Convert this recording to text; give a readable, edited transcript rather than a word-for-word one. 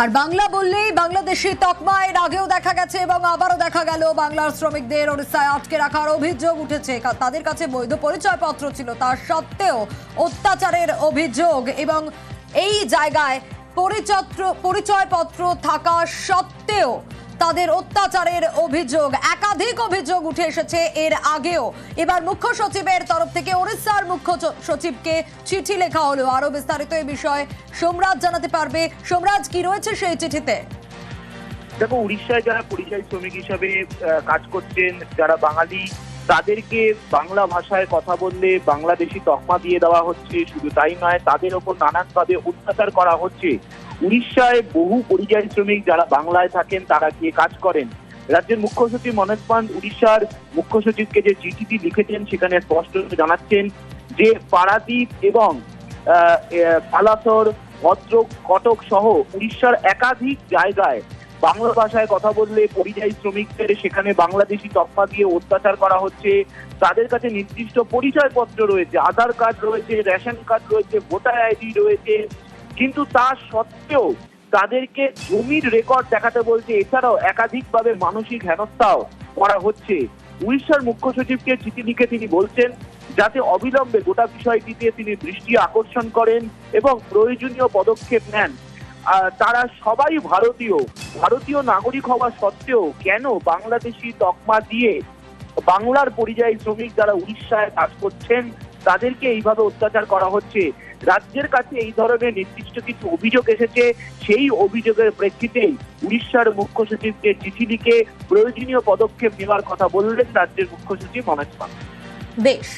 আর বাংলা বললেই বাংলাদেশি তকমা এর আগেও দেখা গেছে এবং আবারও দেখা গেল বাংলার শ্রমিকদের ওড়িশায় আটকে রাখার অভিযোগ উঠেছে। তাদের কাছে বৈধ পরিচয়পত্র ছিল, তার সত্ত্বেও অত্যাচারের অভিযোগ এবং এই জায়গায় পরিচয়পত্র থাকা সত্ত্বেও তাদের অত্যাচারের অভিযোগ, একাধিক অভিযোগ উঠে এসেছে এর আগেও। এবার মুখ্য সচিবের তরফ থেকে ওড়িশার মুখ্য সচিবকে চিঠি লেখা হলো। আরো বিস্তারিত এই বিষয়ে সোমরাজ জানাতে পারবে। সোমরাজ, কি রয়েছে সেই চিঠিতে? দেখো, উড়িষ্যায় যারা পরিযায়ী শ্রমিক হিসাবে কাজ করছেন, যারা বাঙালি, তাদেরকে বাংলা ভাষায় কথা বললে বাংলাদেশি তকমা দিয়ে দেওয়া হচ্ছে। শুধু তাই নয়, তাদের ওপর নানানভাবে অত্যাচার করা হচ্ছে। উড়িষ্যায় বহু পরিযায়ী শ্রমিক যারা বাংলায় থাকেন তারা গিয়ে কাজ করেন। রাজ্যের মুখ্য সচিব মনোজ পান্ত উড়িষ্যার মুখ্য সচিবকে যে চিঠিটি লিখেছেন সেখানে স্পষ্ট জানাচ্ছেন যে পারাদ্বীপ এবং বালাসোর, ভদ্রক, কটক সহ উড়িষ্যার একাধিক জায়গায় বাংলা ভাষায় কথা বললে পরিযায়ী শ্রমিকদের সেখানে বাংলাদেশি তকমা দিয়ে অত্যাচার করা হচ্ছে। তাদের কাছে নির্দিষ্ট পরিচয়পত্র রয়েছে, আধার কার্ড রয়েছে, রেশন কার্ড রয়েছে, ভোটার আইডি রয়েছে, কিন্তু তা সত্ত্বেও তাদেরকে জমির রেকর্ড দেখাতে বলছে। এছাড়াও একাধিকভাবে মানসিক হেনস্থাও করা হচ্ছে। উড়িষ্যার মুখ্য সচিবকে চিঠি লিখে তিনি বলছেন যাতে অবিলম্বে গোটা বিষয়টিতে তিনি দৃষ্টি আকর্ষণ করেন এবং প্রয়োজনীয় পদক্ষেপ নেন। তারা সবাই ভারতীয় নাগরিক হওয়া সত্ত্বেও কেন বাংলাদেশি তকমা দিয়ে বাংলার পরিযায়ী শ্রমিক যারা উড়িষ্যায় কাজ করছেন তাদেরকে এইভাবে অত্যাচার করা হচ্ছে। রাজ্যের কাছে এই ধরনের নির্দিষ্ট কিছু অভিযোগ এসেছে। সেই অভিযোগের প্রেক্ষিতেই উড়িষ্যার মুখ্য সচিবকে চিঠি লিখে প্রয়োজনীয় পদক্ষেপ নেওয়ার কথা বললেন রাজ্যের মুখ্য সচিব মনোজ পান্ত। বেশ।